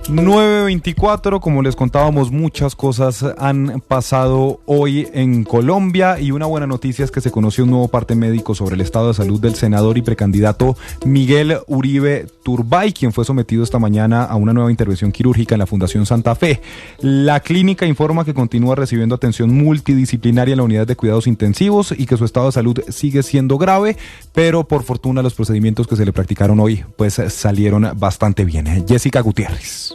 9:24, como les contábamos, muchas cosas han pasado hoy en Colombia y una buena noticia es que se conoció un nuevo parte médico sobre el estado de salud del senador y precandidato Miguel Uribe Turbay, quien fue sometido esta mañana a una nueva intervención quirúrgica en la Fundación Santa Fe. La clínica informa que continúa recibiendo atención multidisciplinaria en la unidad de cuidados intensivos y que su estado de salud sigue siendo grave, pero por fortuna los procedimientos que se le practicaron hoy pues salieron bastante bien. Jessica Gutiérrez.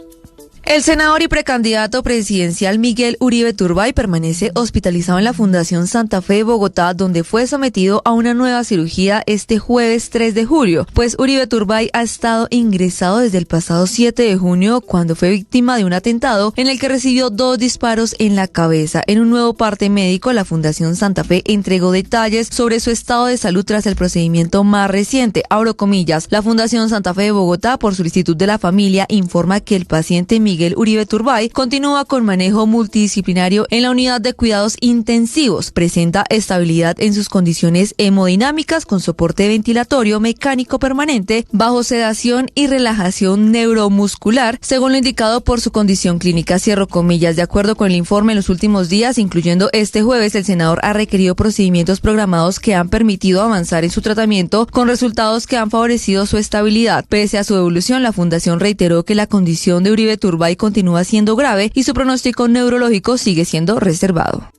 El senador y precandidato presidencial Miguel Uribe Turbay permanece hospitalizado en la Fundación Santa Fe de Bogotá, donde fue sometido a una nueva cirugía este jueves 3 de julio, pues Uribe Turbay ha estado ingresado desde el pasado 7 de junio, cuando fue víctima de un atentado en el que recibió 2 disparos en la cabeza. En un nuevo parte médico, la Fundación Santa Fe entregó detalles sobre su estado de salud tras el procedimiento más reciente. Abro comillas, la Fundación Santa Fe de Bogotá, por solicitud de la familia, informa que el paciente Miguel Uribe Turbay continúa con manejo multidisciplinario en la unidad de cuidados intensivos. Presenta estabilidad en sus condiciones hemodinámicas con soporte ventilatorio mecánico permanente bajo sedación y relajación neuromuscular, según lo indicado por su condición clínica. Cierro comillas. De acuerdo con el informe, en los últimos días, incluyendo este jueves, el senador ha requerido procedimientos programados que han permitido avanzar en su tratamiento con resultados que han favorecido su estabilidad. Pese a su evolución, la fundación reiteró que la condición de Uribe Turbay continúa siendo grave y su pronóstico neurológico sigue siendo reservado.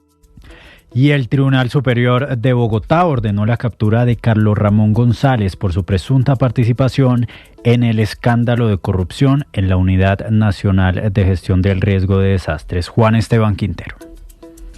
Y el Tribunal Superior de Bogotá ordenó la captura de Carlos Ramón González por su presunta participación en el escándalo de corrupción en la Unidad Nacional de Gestión del Riesgo de Desastres. Juan Esteban Quintero.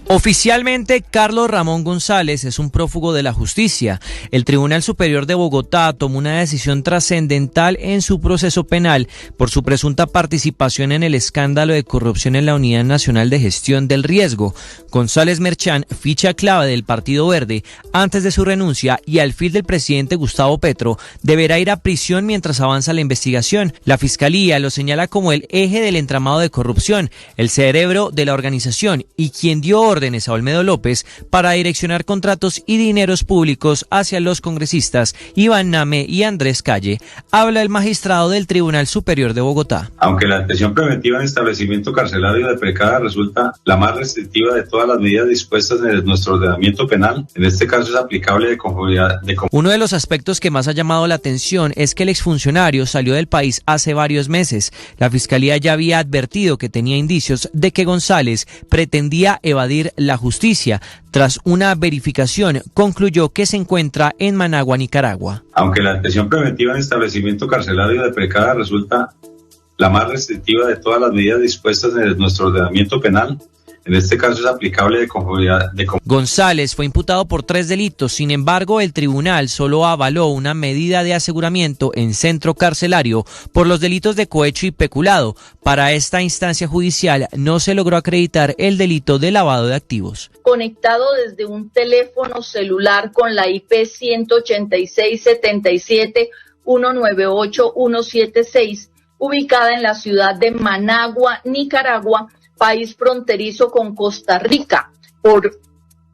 Oficialmente, Carlos Ramón González es un prófugo de la justicia. El Tribunal Superior de Bogotá tomó una decisión trascendental en su proceso penal por su presunta participación en el escándalo de corrupción en la Unidad Nacional de Gestión del Riesgo. González Merchán, ficha clave del Partido Verde, antes de su renuncia y al fin del presidente Gustavo Petro, deberá ir a prisión mientras avanza la investigación. La Fiscalía lo señala como el eje del entramado de corrupción, el cerebro de la organización y quien dio órdenes a Olmedo López para direccionar contratos y dineros públicos hacia los congresistas Iván Name y Andrés Calle. Habla el magistrado del Tribunal Superior de Bogotá. Aunque la detención preventiva en establecimiento carcelario de Precada resulta la más restrictiva de todas las medidas dispuestas en nuestro ordenamiento penal, en este caso es aplicable de conformidad. Uno de los aspectos que más ha llamado la atención es que el exfuncionario salió del país hace varios meses. La Fiscalía ya había advertido que tenía indicios de que González pretendía evadir la justicia. Tras una verificación, concluyó que se encuentra en Managua, Nicaragua. Aunque la detención preventiva en establecimiento carcelario de Precada resulta la más restrictiva de todas las medidas dispuestas en nuestro ordenamiento penal, en este caso es aplicable de conformidad. González fue imputado por 3 delitos, sin embargo, el tribunal solo avaló una medida de aseguramiento en centro carcelario por los delitos de cohecho y peculado. Para esta instancia judicial no se logró acreditar el delito de lavado de activos. Conectado desde un teléfono celular con la IP 186-77-198-176, ubicada en la ciudad de Managua, Nicaragua, país fronterizo con Costa Rica, por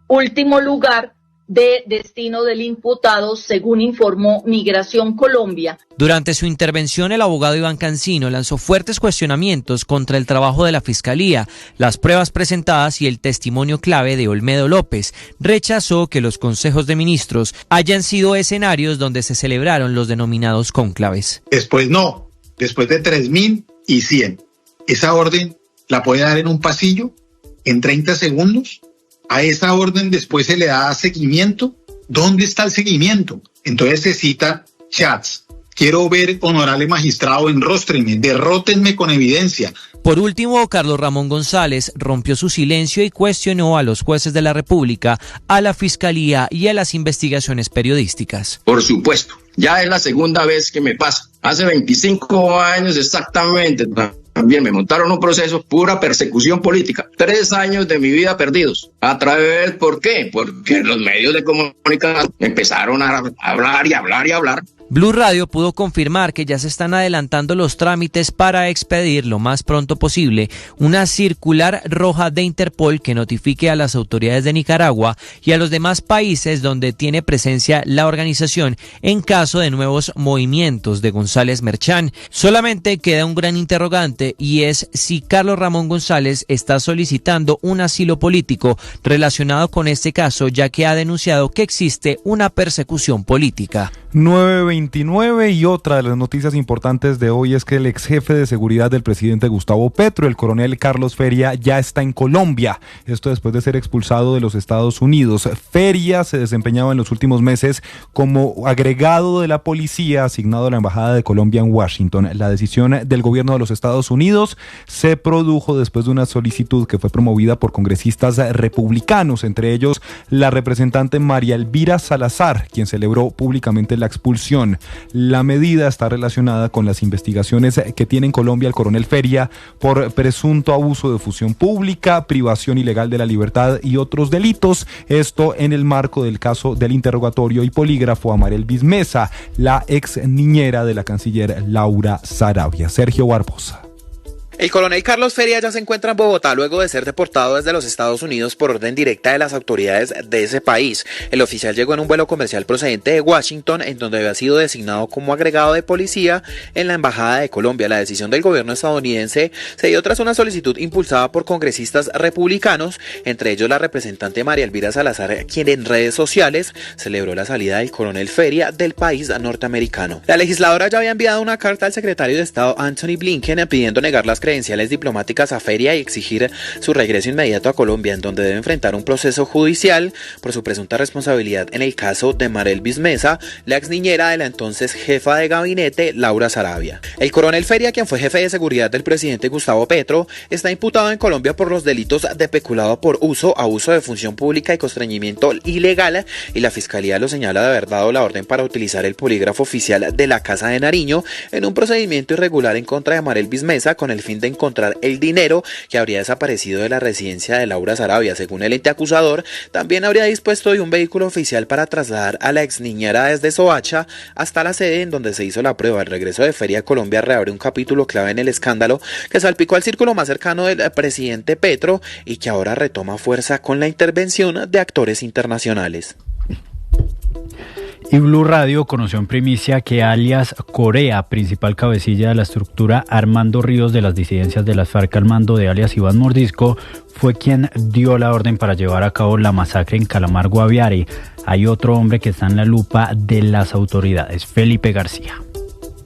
último lugar de destino del imputado, según informó Migración Colombia. Durante su intervención, el abogado Iván Cancino lanzó fuertes cuestionamientos contra el trabajo de la Fiscalía, las pruebas presentadas y el testimonio clave de Olmedo López. Rechazó que los consejos de ministros hayan sido escenarios donde se celebraron los denominados cónclaves. Después de 3.100. Esa orden la puede dar en un pasillo, en 30 segundos. A esa orden después se le da seguimiento. ¿Dónde está el seguimiento? Entonces se cita chats. Quiero ver, honorable magistrado, enróstrenme, derrótenme con evidencia. Por último, Carlos Ramón González rompió su silencio y cuestionó a los jueces de la República, a la Fiscalía y a las investigaciones periodísticas. Por supuesto, ya es la segunda vez que me pasa. Hace 25 años exactamente, también me montaron un proceso, pura persecución política. 3 años de mi vida perdidos. ¿A través por qué? Porque los medios de comunicación empezaron a hablar y hablar y hablar. Blue Radio pudo confirmar que ya se están adelantando los trámites para expedir lo más pronto posible una circular roja de Interpol que notifique a las autoridades de Nicaragua y a los demás países donde tiene presencia la organización en caso de nuevos movimientos de González Merchán. Solamente queda un gran interrogante y es si Carlos Ramón González está solicitando un asilo político relacionado con este caso, ya que ha denunciado que existe una persecución política. 9:29 y otra de las noticias importantes de hoy es que el ex jefe de seguridad del presidente Gustavo Petro, el coronel Carlos Feria, ya está en Colombia. Esto después de ser expulsado de los Estados Unidos. Feria se desempeñaba en los últimos meses como agregado de la policía asignado a la Embajada de Colombia en Washington. La decisión del gobierno de los Estados Unidos se produjo después de una solicitud que fue promovida por congresistas republicanos, entre ellos la representante María Elvira Salazar, quien celebró públicamente la expulsión. La medida está relacionada con las investigaciones que tiene en Colombia el coronel Feria por presunto abuso de función pública, privación ilegal de la libertad y otros delitos. Esto en el marco del caso del interrogatorio y polígrafo a Marelvis Mesa, la ex niñera de la canciller Laura Sarabia. Sergio Barbosa. El coronel Carlos Feria ya se encuentra en Bogotá luego de ser deportado desde los Estados Unidos por orden directa de las autoridades de ese país. El oficial llegó en un vuelo comercial procedente de Washington, en donde había sido designado como agregado de policía en la Embajada de Colombia. La decisión del gobierno estadounidense se dio tras una solicitud impulsada por congresistas republicanos, entre ellos la representante María Elvira Salazar, quien en redes sociales celebró la salida del coronel Feria del país norteamericano. La legisladora ya había enviado una carta al secretario de Estado Anthony Blinken pidiendo negar las credenciales diplomáticas a Feria y exigir su regreso inmediato a Colombia, en donde debe enfrentar un proceso judicial por su presunta responsabilidad en el caso de Marelvis Mesa, la ex niñera de la entonces jefa de gabinete Laura Sarabia. El coronel Feria, quien fue jefe de seguridad del presidente Gustavo Petro, está imputado en Colombia por los delitos de peculado por uso, abuso de función pública y constreñimiento ilegal, y la fiscalía lo señala de haber dado la orden para utilizar el polígrafo oficial de la Casa de Nariño en un procedimiento irregular en contra de Marelvis Mesa con el fin de encontrar el dinero que habría desaparecido de la residencia de Laura Sarabia. Según el ente acusador, también habría dispuesto de un vehículo oficial para trasladar a la ex niñera desde Soacha hasta la sede en donde se hizo la prueba. El regreso de Feria a Colombia reabre un capítulo clave en el escándalo que salpicó al círculo más cercano del presidente Petro y que ahora retoma fuerza con la intervención de actores internacionales. Y Blue Radio conoció en primicia que alias Corea, principal cabecilla de la estructura Armando Ríos de las disidencias de las FARC al mando de alias Iván Mordisco, fue quien dio la orden para llevar a cabo la masacre en Calamar Guaviare. Hay otro hombre que está en la lupa de las autoridades, Felipe García.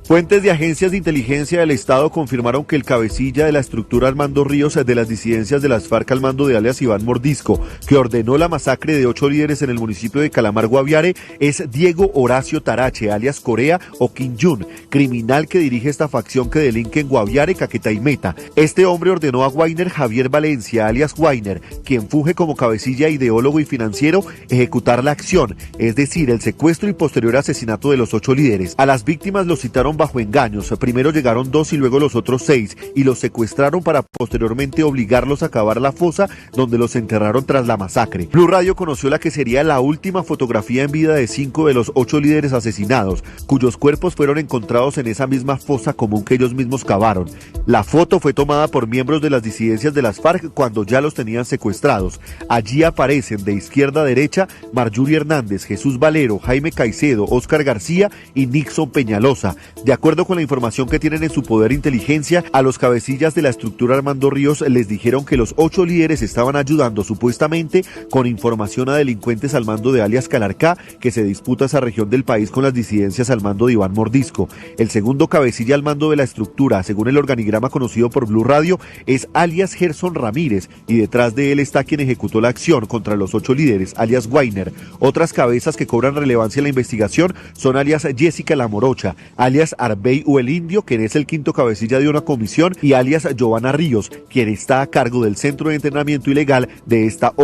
Fuentes de agencias de inteligencia del Estado confirmaron que el cabecilla de la estructura Armando Ríos de las disidencias de las FARC al mando de alias Iván Mordisco, que ordenó la masacre de 8 líderes en el municipio de Calamar Guaviare, es Diego Horacio Tarache, alias Corea o Kim Jun, criminal que dirige esta facción que delinque en Guaviare, Caquetá y Meta. Este hombre ordenó a Weiner Javier Valencia, alias Weiner, quien funge como cabecilla ideólogo y financiero, ejecutar la acción, es decir, el secuestro y posterior asesinato de los 8 líderes. A las víctimas los citaron bajo engaños. Primero llegaron 2 y luego los otros 6 y los secuestraron para posteriormente obligarlos a cavar la fosa donde los enterraron tras la masacre. Blue Radio conoció la que sería la última fotografía en vida de 5 de los 8 líderes asesinados, cuyos cuerpos fueron encontrados en esa misma fosa común que ellos mismos cavaron. La foto fue tomada por miembros de las disidencias de las FARC cuando ya los tenían secuestrados. Allí aparecen de izquierda a derecha Marjorie Hernández, Jesús Valero, Jaime Caicedo, Óscar García y Nixon Peñalosa. De acuerdo con la información que tienen en su poder inteligencia, a los cabecillas de la estructura Armando Ríos les dijeron que los 8 líderes estaban ayudando supuestamente con información a delincuentes al mando de alias Calarcá, que se disputa esa región del país con las disidencias al mando de Iván Mordisco. El segundo cabecilla al mando de la estructura, según el organigrama conocido por Blue Radio, es alias Gerson Ramírez, y detrás de él está quien ejecutó la acción contra los 8 líderes, alias Weiner. Otras cabezas que cobran relevancia en la investigación son alias Jessica La Morocha, alias Arbey o el Indio, quien es el quinto cabecilla de una comisión, y alias Giovanna Ríos, quien está a cargo del centro de entrenamiento ilegal de esta